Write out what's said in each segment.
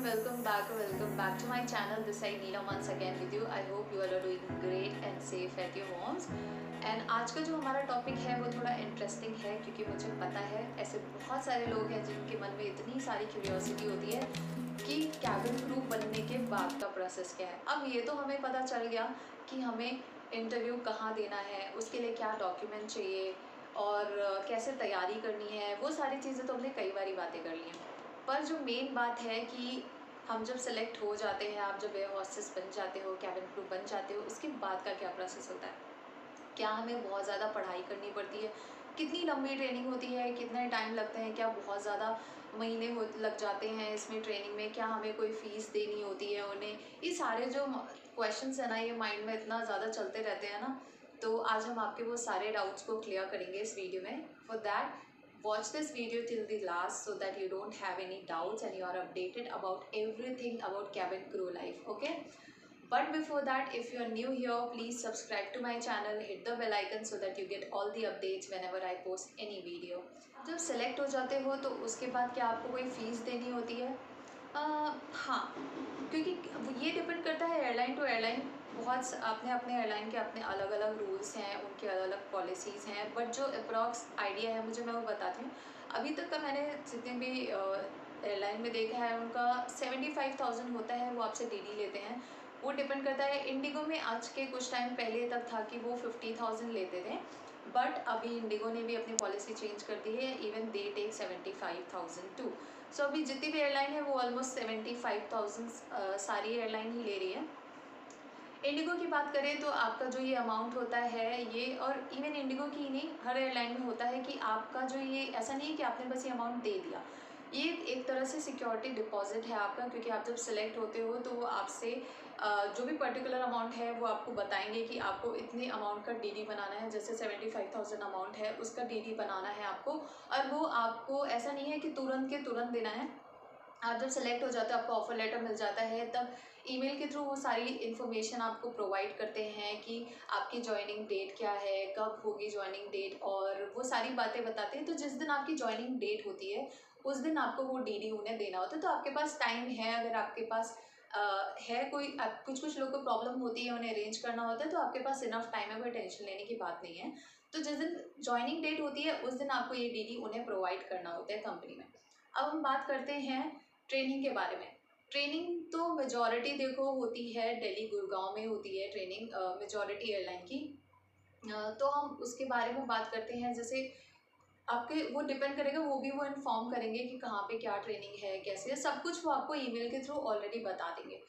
everyone, welcome back to my channel. This side Neela once again with you. I hope you all are doing great and safe at your homes. And आज का जो हमारा topic है वो थोड़ा interesting है क्योंकि मुझे पता है ऐसे बहुत सारे लोग हैं जिनके मन में इतनी सारी क्यूरियोसिटी होती है कि कैबिन क्रू बनने के बाद का प्रोसेस क्या है। अब ये तो हमें पता चल गया कि हमें इंटरव्यू कहाँ देना है, उसके लिए क्या डॉक्यूमेंट चाहिए और कैसे तैयारी करनी है, वो सारी चीज़ें तो हमने कई बारी बातें कर ली हैं। पर जो मेन बात है कि हम जब सेलेक्ट हो जाते हैं, आप जब एयर हॉस्टेस बन जाते हो, कैबिन क्रू बन जाते हो, उसके बाद का क्या प्रोसेस होता है। क्या हमें बहुत ज़्यादा पढ़ाई करनी पड़ती है, कितनी लंबी ट्रेनिंग होती है, कितने टाइम लगते हैं, क्या बहुत ज़्यादा महीने हो लग जाते हैं इसमें ट्रेनिंग में, क्या हमें कोई फ़ीस देनी होती है उन्हें। ये सारे जो क्वेश्चंस हैं ना, ये माइंड में इतना ज़्यादा चलते रहते हैं ना। तो आज हम आपके वो सारे डाउट्स को क्लियर करेंगे इस वीडियो में। For that watch this video till the last so that you don't have any doubts and you are updated about everything about cabin crew life. Okay, but before that, if you are new here, please subscribe to my channel, hit the bell icon so that you get all the updates whenever I post any video. जब select हो जाते हो तो उसके बाद क्या आपको कोई फ़ीस देनी होती है? हाँ, क्योंकि ये डिपेंड करता है एयरलाइन टू एयरलाइन। बहुत अपने अपने एयरलाइन के अपने अलग अलग रूल्स हैं, उनके अलग अलग पॉलिसीज़ हैं, बट जो अप्रॉक्स आइडिया है मुझे, मैं वो बताती हूँ। अभी तक का मैंने जितने भी एयरलाइन में देखा है, उनका 75,000 होता है, वो आपसे डीडी लेते हैं। वो डिपेंड करता है। इंडिगो में आज के कुछ टाइम पहले तक था कि वो 50,000 लेते थे, बट अभी इंडिगो ने भी अपनी पॉलिसी चेंज कर दी है। Even they take 75,000 too. So अभी जितनी भी एयरलाइन है वो ऑलमोस्ट 75,000 सारी एयरलाइन ही ले रही है। इंडिगो की बात करें तो आपका जो ये अमाउंट होता है ये, और इवन इंडिगो की ही नहीं, हर एयरलाइन में होता है कि आपका जो ये, ऐसा नहीं है कि आपने बस ये अमाउंट दे दिया। ये एक तरह से सिक्योरिटी डिपॉजिट है आपका, क्योंकि आप जब सेलेक्ट होते हो तो वो आपसे जो भी पर्टिकुलर अमाउंट है वो आपको बताएंगे कि आपको इतने अमाउंट का डीडी बनाना है। जैसे 75,000 अमाउंट है, उसका डीडी बनाना है आपको, और वो आपको ऐसा नहीं है कि तुरंत के तुरंत देना है। आप जब सेलेक्ट हो जाते हो, आपको ऑफर लेटर मिल जाता है, तब ईमेल के थ्रू वो सारी इन्फॉर्मेशन आपको प्रोवाइड करते हैं कि आपकी जॉइनिंग डेट क्या है, कब होगी जॉइनिंग डेट, और वो सारी बातें बताते हैं। तो जिस दिन आपकी जॉइनिंग डेट होती है उस दिन आपको वो डीडी उन्हें देना होता है। तो आपके पास टाइम है, अगर आपके पास है कोई, कुछ कुछ लोगों को प्रॉब्लम होती है, उन्हें अरेंज करना होता है, तो आपके पास इनफ टाइम है, कोई टेंशन लेने की बात नहीं है। तो जिस दिन जॉइनिंग डेट होती है उस दिन आपको ये डीडी उन्हें प्रोवाइड करना होता है कंपनी में। अब हम बात करते हैं ट्रेनिंग के बारे में। ट्रेनिंग तो मेजॉरिटी देखो होती है दिल्ली गुड़गांव में होती है ट्रेनिंग, मेजॉरिटी एयरलाइन की। तो हम उसके बारे में बात करते हैं। जैसे आपके वो डिपेंड करेगा, वो भी वो इन्फॉर्म करेंगे कि कहाँ पे क्या ट्रेनिंग है, कैसे, सब कुछ वो आपको ईमेल के थ्रू ऑलरेडी बता देंगे।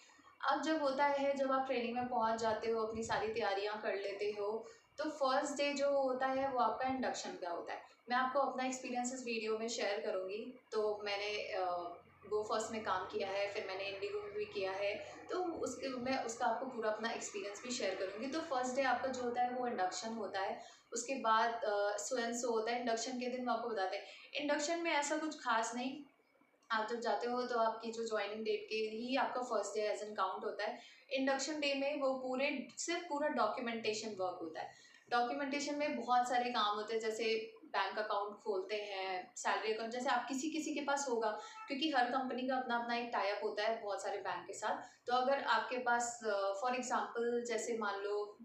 अब जब होता है, जब आप ट्रेनिंग में पहुँच जाते हो, अपनी सारी तैयारियाँ कर लेते हो, तो फर्स्ट डे जो होता है वो आपका इंडक्शन का होता है। मैं आपको अपना एक्सपीरियंस इस वीडियो में शेयर करूँगी। तो मैंने गो फर्स्ट में काम किया है, फिर मैंने इंडिगो में भी किया है, तो उसके मैं उसका आपको पूरा अपना एक्सपीरियंस भी शेयर करूँगी। तो फर्स्ट डे आपका जो होता है वो इंडक्शन होता है। उसके बाद सो होता है। इंडक्शन के दिन मैं आपको बताते हैं, इंडक्शन में ऐसा कुछ खास नहीं। आप जब जाते हो तो आपकी जो ज्वाइनिंग डेट के ही आपका first day as an count होता है। इंडक्शन डे में वो सिर्फ पूरा डॉक्यूमेंटेशन वर्क होता है। डॉक्यूमेंटेशन में बहुत सारे काम होते हैं, जैसे बैंक अकाउंट खोलते हैं, सैलरी अकाउंट, जैसे आप किसी किसी के पास होगा, क्योंकि हर कंपनी का अपना अपना एक टाई अप होता है बहुत सारे बैंक के साथ। तो अगर आपके पास फॉर एग्जांपल, जैसे मान लो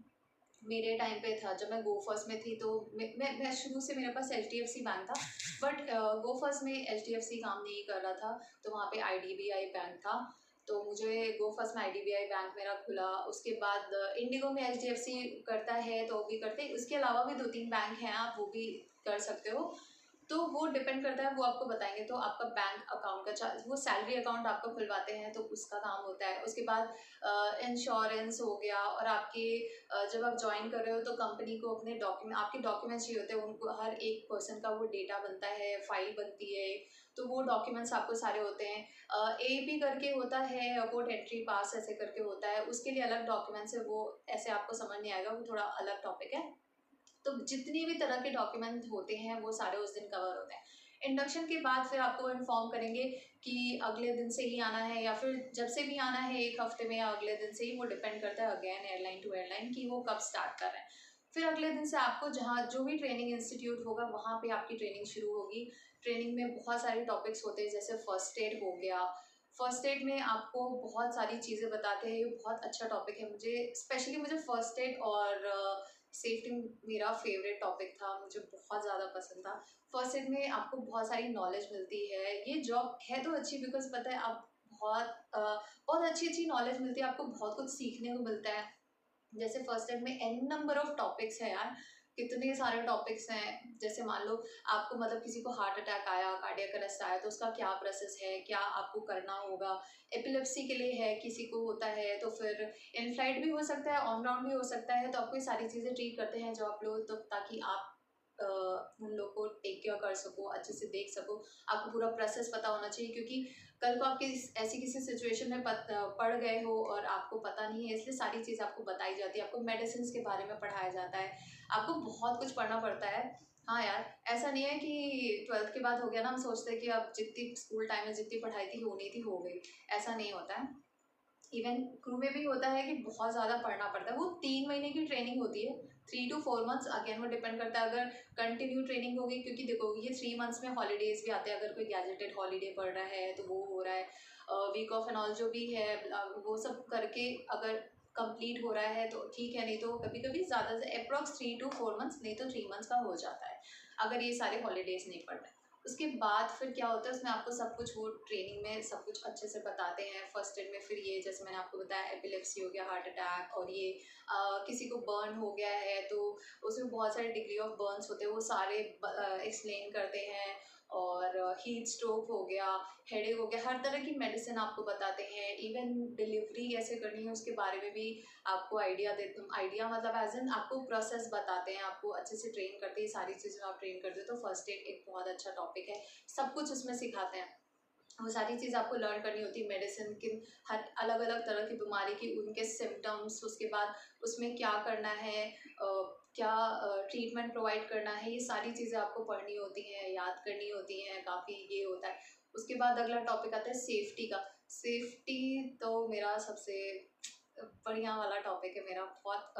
मेरे टाइम पे था, जब मैं गो फर्स्ट में थी, तो मैं शुरू से मेरे पास HDFC बैंक था, बट गो फर्स्ट में HDFC काम नहीं कर रहा था, तो वहाँ पे IDBI बैंक था। तो मुझे गो फर्स्ट में IDBI बैंक मेरा खुला। उसके बाद इंडिगो में HDFC करता है तो वो भी करते हैं। उसके अलावा भी 2-3 बैंक हैं, आप वो भी कर सकते हो। तो वो डिपेंड करता है, वो आपको बताएंगे। तो आपका बैंक अकाउंट का वो सैलरी अकाउंट आपको खुलवाते हैं, तो उसका काम होता है। उसके बाद इंश्योरेंस हो गया, और आपके जब आप ज्वाइन कर रहे हो तो कंपनी को अपने डॉक्यूमेंट, आपके डॉक्यूमेंट्स चाहिए होते हैं उनको। हर एक पर्सन का वो डेटा बनता है, फाइल बनती है, तो वो डॉक्यूमेंट्स आपको सारे होते हैं। AAP करके होता है, एयरपोर्ट एंट्री पास ऐसे करके होता है, उसके लिए अलग डॉक्यूमेंट्स है। वो ऐसे आपको समझ नहीं आएगा, वो थोड़ा अलग टॉपिक है। तो जितनी भी तरह के डॉक्यूमेंट होते हैं वो सारे उस दिन कवर होते हैं। इंडक्शन के बाद फिर आपको इन्फॉर्म करेंगे कि अगले दिन से ही आना है, या फिर जब से भी आना है, एक हफ्ते में या अगले दिन से ही, वो डिपेंड करता है अगेन एयरलाइन टू एयरलाइन कि वो कब स्टार्ट कर रहे हैं। फिर अगले दिन से आपको जहाँ जो भी ट्रेनिंग इंस्टीट्यूट होगा वहाँ पे आपकी ट्रेनिंग शुरू होगी। ट्रेनिंग में बहुत सारे टॉपिक्स होते हैं, जैसे फर्स्ट एड हो गया, फर्स्ट एड में आपको बहुत सारी चीज़ें बताते हैं, ये बहुत अच्छा टॉपिक है। मुझे फर्स्ट एड और सेफ्टी मेरा फेवरेट टॉपिक था, मुझे बहुत ज़्यादा पसंद था। फर्स्ट एड में आपको बहुत सारी नॉलेज मिलती है। ये जॉब है तो अच्छी, बिकॉज पता है आप बहुत अच्छी अच्छी नॉलेज मिलती है, आपको बहुत कुछ सीखने को मिलता है। जैसे फर्स्ट एड में एन नंबर ऑफ टॉपिक्स है यार, कितने सारे टॉपिक्स हैं। जैसे मान लो आपको मतलब किसी को हार्ट अटैक आया, कार्डियक अरेस्ट आया, तो उसका क्या प्रोसेस है, क्या आपको करना होगा। एपिलेप्सी के लिए है, किसी को होता है तो फिर इन फ्लाइट भी हो सकता है, ऑन ग्राउंड भी हो सकता है, तो आपको ये सारी चीज़ें ट्रीट करते हैं जो आप लोग, तो ताकि आप उन लोग को टेक केयर कर सको, अच्छे से देख सको। आपको पूरा प्रोसेस पता होना चाहिए, क्योंकि कल को आप ऐसी किसी सिचुएशन में पड़ गए हो और आपको पता नहीं है, इसलिए सारी चीज़ आपको बताई जाती है। आपको मेडिसिन के बारे में पढ़ाया जाता है, आपको बहुत कुछ पढ़ना पड़ता है। हाँ यार, ऐसा नहीं है कि 12th के बाद हो गया ना, हम सोचते हैं कि अब जितनी स्कूल टाइम में जितनी पढ़ाई थी होनी थी हो गई, ऐसा नहीं होता है। इवन क्रू में भी होता है कि बहुत ज़्यादा पढ़ना पड़ता है। वो 3 महीने की ट्रेनिंग होती है, 3 to 4 months, अगेन वो डिपेंड करता है अगर कंटिन्यू ट्रेनिंग होगी, क्योंकि देखो ये 3 months में हॉलीडेज भी आते हैं। अगर कोई गैजेटेड हॉलीडे पड़ रहा है तो वो हो रहा है, वीक ऑफ एंड ऑल जो भी है, वो सब करके अगर कंप्लीट हो रहा है तो ठीक है, नहीं तो कभी कभी ज़्यादा से अप्रॉक्स 3 to 4 months, नहीं तो 3 months का हो जाता है अगर ये सारे हॉलीडेज नहीं पड़ रहे हैं। उसके बाद फिर क्या होता है, उसमें आपको सब कुछ वो ट्रेनिंग में सब कुछ अच्छे से बताते हैं। फर्स्ट एड में फिर ये जैसे मैंने आपको बताया, एपिलेप्सी हो गया, हार्ट अटैक, और ये किसी को बर्न हो गया है तो उसमें बहुत सारे डिग्री ऑफ बर्न्स होते हैं, वो सारे एक्सप्लेन करते हैं। और हीट स्ट्रोक हो गया, हेडेक हो गया, हर तरह की मेडिसिन आपको बताते हैं। इवन डिलीवरी कैसे करनी है उसके बारे में भी आपको आइडिया मतलब एज एन आपको प्रोसेस बताते हैं, आपको अच्छे से ट्रेन करते हैं। सारी चीज़ें आप ट्रेन करते हो, तो फर्स्ट एड एक बहुत अच्छा टॉपिक है, सब कुछ उसमें सिखाते हैं। वो सारी चीज़ आपको लर्न करनी होती है। मेडिसिन किन हर अलग अलग तरह की बीमारी की उनके सिम्टम्स, उसके बाद उसमें क्या करना है, क्या ट्रीटमेंट प्रोवाइड करना है, ये सारी चीज़ें आपको पढ़नी होती हैं, याद करनी होती हैं, काफ़ी ये होता है। उसके बाद अगला टॉपिक आता है सेफ्टी का। सेफ्टी तो मेरा सबसे बढ़िया वाला टॉपिक है, मेरा बहुत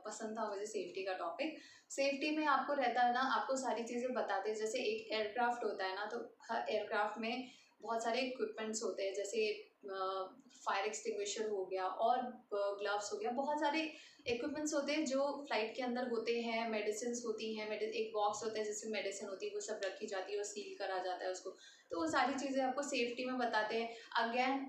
पसंद था मुझे सेफ्टी का टॉपिक। सेफ्टी में आपको रहता है ना, आपको सारी चीज़ें बताते हैं। जैसे एक एयरक्राफ्ट होता है ना, तो हर एयरक्राफ्ट में बहुत सारे इक्विपमेंट्स होते हैं, जैसे फायर एक्सटिंग्विशर हो गया और ग्लव्स हो गया, बहुत सारे इक्विपमेंट्स होते हैं जो फ्लाइट के अंदर होते हैं। मेडिसिन होती हैं, एक बॉक्स होता है जिसमें मेडिसिन होती है, वो सब रखी जाती है और सील करा जाता है उसको। तो वो सारी चीज़ें आपको सेफ्टी में बताते हैं। अगेन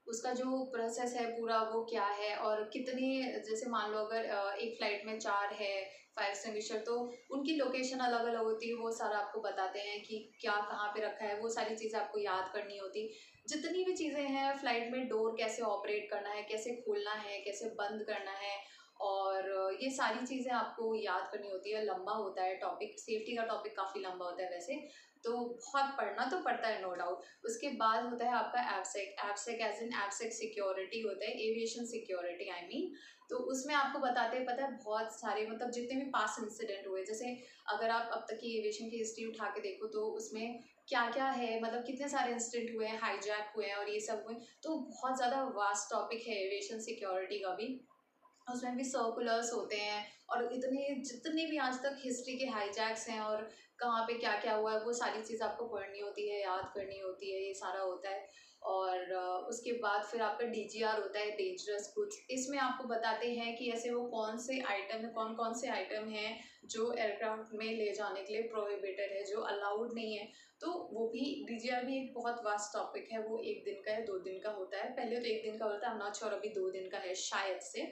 उसका जो प्रोसेस है पूरा, वो क्या है और कितने, जैसे मान लो अगर एक फ़्लाइट में 4 है फायर एक्सटिंग्विशर, तो उनकी लोकेशन अलग अलग होती है, वो सारा आपको बताते हैं कि क्या कहाँ पे रखा है। वो सारी चीज़ें आपको याद करनी होती। जितनी भी चीज़ें हैं फ़्लाइट में, डोर कैसे ऑपरेट करना है, कैसे खोलना है, कैसे बंद करना है, और ये सारी चीज़ें आपको याद करनी होती है। लंबा होता है टॉपिक, सेफ्टी का टॉपिक काफ़ी लंबा होता है वैसे, तो बहुत पढ़ना तो पड़ता है, नो डाउट। उसके बाद होता है आपका एब्सेक। एब्सेक एज इन एब्सेक सिक्योरिटी होता है, एविएशन सिक्योरिटी आई मीन। तो उसमें आपको बताते हैं, पता है बहुत सारे, मतलब जितने भी पास इंसिडेंट हुए, जैसे अगर आप अब तक की एविएशन की हिस्ट्री उठा के देखो तो उसमें क्या क्या है, मतलब कितने सारे इंसिडेंट हुए हैं, हाईजैक हुए हैं और ये सब हुए। तो बहुत ज़्यादा वास्ट टॉपिक है एविएशन सिक्योरिटी का भी। उसमें भी सर्कुलर्स होते हैं, और इतने जितने भी आज तक हिस्ट्री के हाईजैक्स हैं और कहाँ पे क्या क्या हुआ है, वो सारी चीज़ आपको पढ़नी होती है, याद करनी होती है, ये सारा होता है। और उसके बाद फिर आपका डीजीआर होता है, डेंजरस गुड्स। इसमें आपको बताते हैं कि ऐसे वो कौन से आइटम है, कौन कौन से आइटम हैं जो एयरक्राफ्ट में ले जाने के लिए प्रोहिबिटेड है, जो अलाउड नहीं है। तो वो भी, डीजीआर भी एक बहुत वास्ट टॉपिक है। वो 1 दिन का है, 2 दिन का होता है, पहले तो 1 दिन का होता है, आई एम नॉट श्योर, अभी 2 दिन का है शायद से।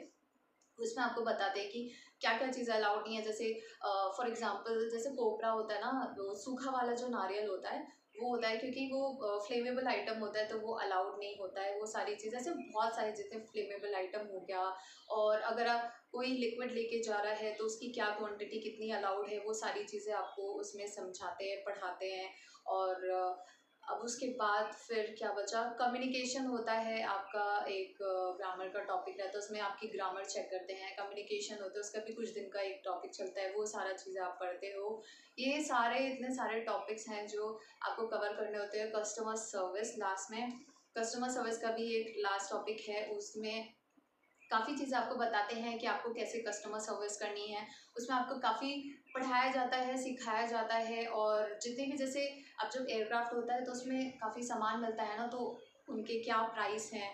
उसमें आपको बताते हैं कि क्या क्या चीज़ें अलाउड नहीं है। जैसे फॉर एग्जांपल जैसे कोपरा होता है ना, वो सूखा वाला जो नारियल होता है, वो होता है क्योंकि वो फ्लेमेबल आइटम होता है, तो वो अलाउड नहीं होता है। वो सारी चीज़ें, ऐसे बहुत सारे जितने फ्लेमेबल आइटम हो गया। और अगर आप कोई लिक्विड लेके जा रहा है तो उसकी क्या क्वांटिटी कितनी अलाउड है, वो सारी चीज़ें आपको उसमें समझाते हैं, पढ़ाते हैं। और अब उसके बाद फिर क्या बचा, कम्युनिकेशन होता है आपका, एक ग्रामर का टॉपिक रहता है, उसमें आपकी ग्रामर चेक करते हैं। कम्युनिकेशन होता है, उसका भी कुछ दिन का एक टॉपिक चलता है, वो सारा चीज़ें आप पढ़ते हो। ये सारे इतने सारे टॉपिक्स हैं जो आपको कवर करने होते हैं। कस्टमर सर्विस लास्ट में, कस्टमर सर्विस का भी एक लास्ट टॉपिक है, उसमें काफ़ी चीज़ें आपको बताते हैं कि आपको कैसे कस्टमर सर्विस करनी है। उसमें आपको काफ़ी पढ़ाया जाता है, सिखाया जाता है। और जितने भी जैसे अब जब एयरक्राफ्ट होता है तो उसमें काफ़ी सामान मिलता है ना, तो उनके क्या प्राइस हैं,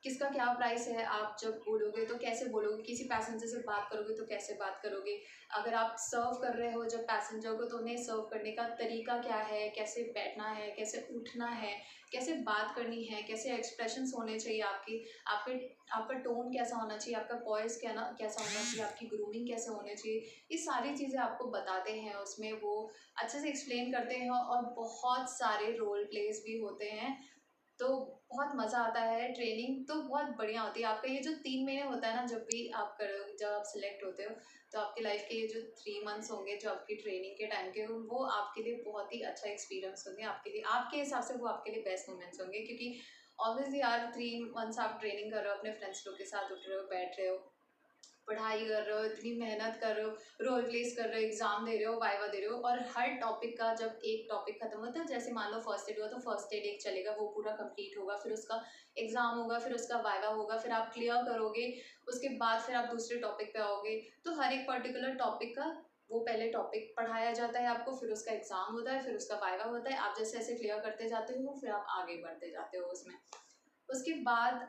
किसका क्या प्राइस है, आप जब बोलोगे तो कैसे बोलोगे, किसी पैसेंजर से बात करोगे तो कैसे बात करोगे, अगर आप सर्व कर रहे हो जब पैसेंजर को तो उन्हें सर्व करने का तरीका क्या है, कैसे बैठना है, कैसे उठना है, कैसे बात करनी है, कैसे एक्सप्रेशंस होने चाहिए आपके आपके आपका टोन कैसा होना चाहिए, आपका वॉइस क्या ना कैसा होना चाहिए, आपकी ग्रूमिंग कैसे होनी चाहिए, ये सारी चीज़ें आपको बताते हैं उसमें, वो अच्छे से एक्सप्लेन करते हैं। और बहुत सारे रोल प्लेस भी होते हैं, तो बहुत मज़ा आता है। ट्रेनिंग तो बहुत बढ़िया होती है। आपका ये जो 3 महीने होता है ना, जब भी आप करो, जब आप सिलेक्ट होते हो, तो आपकी लाइफ के ये जो 3 मंथ्स होंगे जो आपकी ट्रेनिंग के टाइम के, वो आपके लिए बहुत ही अच्छा एक्सपीरियंस होंगे, आपके लिए, आपके हिसाब से वो आपके लिए बेस्ट मोमेंट्स होंगे। क्योंकि ऑब्वियसली यार 3 मंथ्स आप ट्रेनिंग कर रहे हो, अपने फ्रेंड्स लोग के साथ उठ रहे हो, बैठ रहे हो, पढ़ाई कर रहे हो, इतनी मेहनत कर रहे हो, रोल प्लेस कर रहे हो, एग्जाम दे रहे हो, वाइवा दे रहे हो, और हर टॉपिक का जब एक टॉपिक खत्म होता है, जैसे मान लो फर्स्ट एड हुआ तो फर्स्ट एड एक चलेगा, वो पूरा कंप्लीट होगा, फिर उसका एग्जाम होगा, फिर उसका वाइवा होगा, फिर आप क्लियर करोगे, उसके बाद फिर आप दूसरे टॉपिक पे आओगे। तो हर एक पर्टिकुलर टॉपिक का वो पहले टॉपिक पढ़ाया जाता है आपको, फिर उसका एग्जाम होता है, फिर उसका वाइवा होता है, आप जैसे ऐसे क्लियर करते जाते हो फिर आप आगे बढ़ते जाते हो उसमें। उसके बाद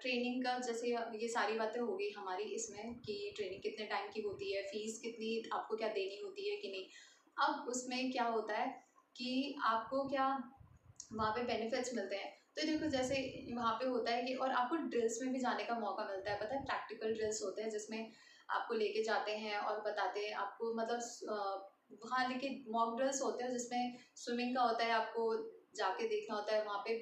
ट्रेनिंग का, जैसे ये सारी बातें हो गई हमारी इसमें कि ट्रेनिंग कितने टाइम की होती है, फीस कितनी आपको क्या देनी होती है कि नहीं। अब उसमें क्या होता है कि आपको क्या वहाँ पे बेनिफिट्स मिलते हैं। तो देखो जैसे वहाँ पे होता है कि, और आपको ड्रिल्स में भी जाने का मौका मिलता है, पता है, प्रैक्टिकल ड्रिल्स होते हैं जिसमें आपको लेके जाते हैं और बताते हैं आपको, मतलब वहाँ लेके मॉक ड्रिल्स होते हैं जिसमें स्विमिंग का होता है, आपको जाके देखना होता है वहाँ पे,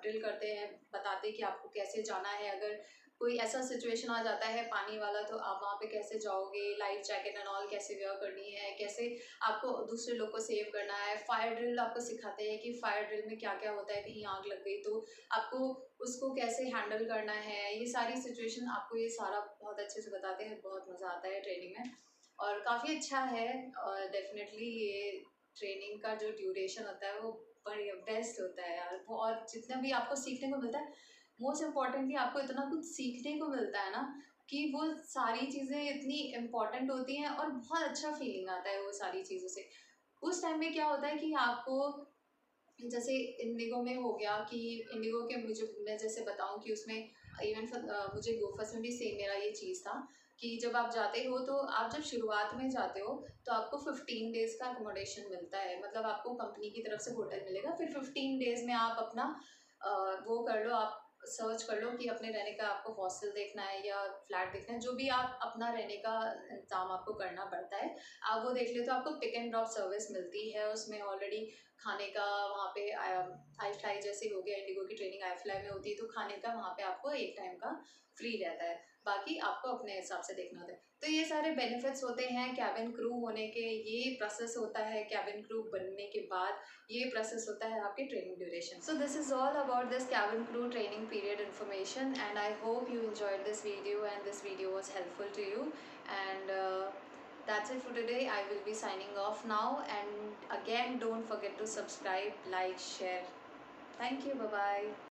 ड्रिल करते हैं, बताते हैं कि आपको कैसे जाना है, अगर कोई ऐसा सिचुएशन आ जाता है पानी वाला तो आप वहाँ पे कैसे जाओगे, लाइफ जैकेट एंड ऑल कैसे वेयर करनी है, कैसे आपको दूसरे लोग को सेव करना है। फायर ड्रिल आपको सिखाते हैं कि फायर ड्रिल में क्या क्या होता है, कहीं आग लग गई तो आपको उसको कैसे हैंडल करना है, ये सारी सिचुएशन आपको ये सारा बहुत अच्छे से बताते हैं। बहुत मज़ा आता है ट्रेनिंग में, और काफ़ी अच्छा है। और डेफिनेटली ये ट्रेनिंग का जो ड्यूरेशन होता है वो बढ़िया बेस्ट होता है यार वो, और जितना भी आपको सीखने को मिलता है, मोस्ट इम्पॉर्टेंटली आपको इतना कुछ सीखने को मिलता है ना, कि वो सारी चीज़ें इतनी इम्पॉर्टेंट होती हैं, और बहुत अच्छा फीलिंग आता है वो सारी चीज़ों से। उस टाइम में क्या होता है कि आपको, जैसे इंडिगो में हो गया कि इंडिगो के, मुझे मैं जैसे बताऊं कि उसमें इवन मुझे गोफस में भी सेम मेरा ये चीज़ था कि जब आप जाते हो तो आप जब शुरुआत में जाते हो तो आपको 15 डेज़ का अकोमोडेशन मिलता है, मतलब आपको कंपनी की तरफ से होटल मिलेगा, फिर 15 डेज़ में आप अपना वो कर लो, आप सर्च कर लो कि अपने रहने का आपको हॉस्टल देखना है या फ्लैट देखना है, जो भी आप अपना रहने का इंतजाम आपको करना पड़ता है, आप वो देख ले। तो आपको पिक एंड ड्रॉप सर्विस मिलती है उसमें ऑलरेडी, खाने का वहाँ पे आई फ्लाई जैसे हो गया, इंडिगो की ट्रेनिंग आई फ्लाई में होती है तो खाने का वहाँ पे आपको एक टाइम का फ्री रहता है, बाकी आपको अपने हिसाब से देखना होता है। तो ये सारे बेनिफिट्स होते हैं कैबिन क्रू होने के, ये प्रोसेस होता है कैबिन क्रू बनने के बाद, ये प्रोसेस होता है आपके training duration. So this is all about this cabin crew training period information, and I hope you enjoyed this video and this video was helpful to you. And that's it for today. I will be signing off now, and again don't forget to subscribe, like, share. Thank you. Bye bye.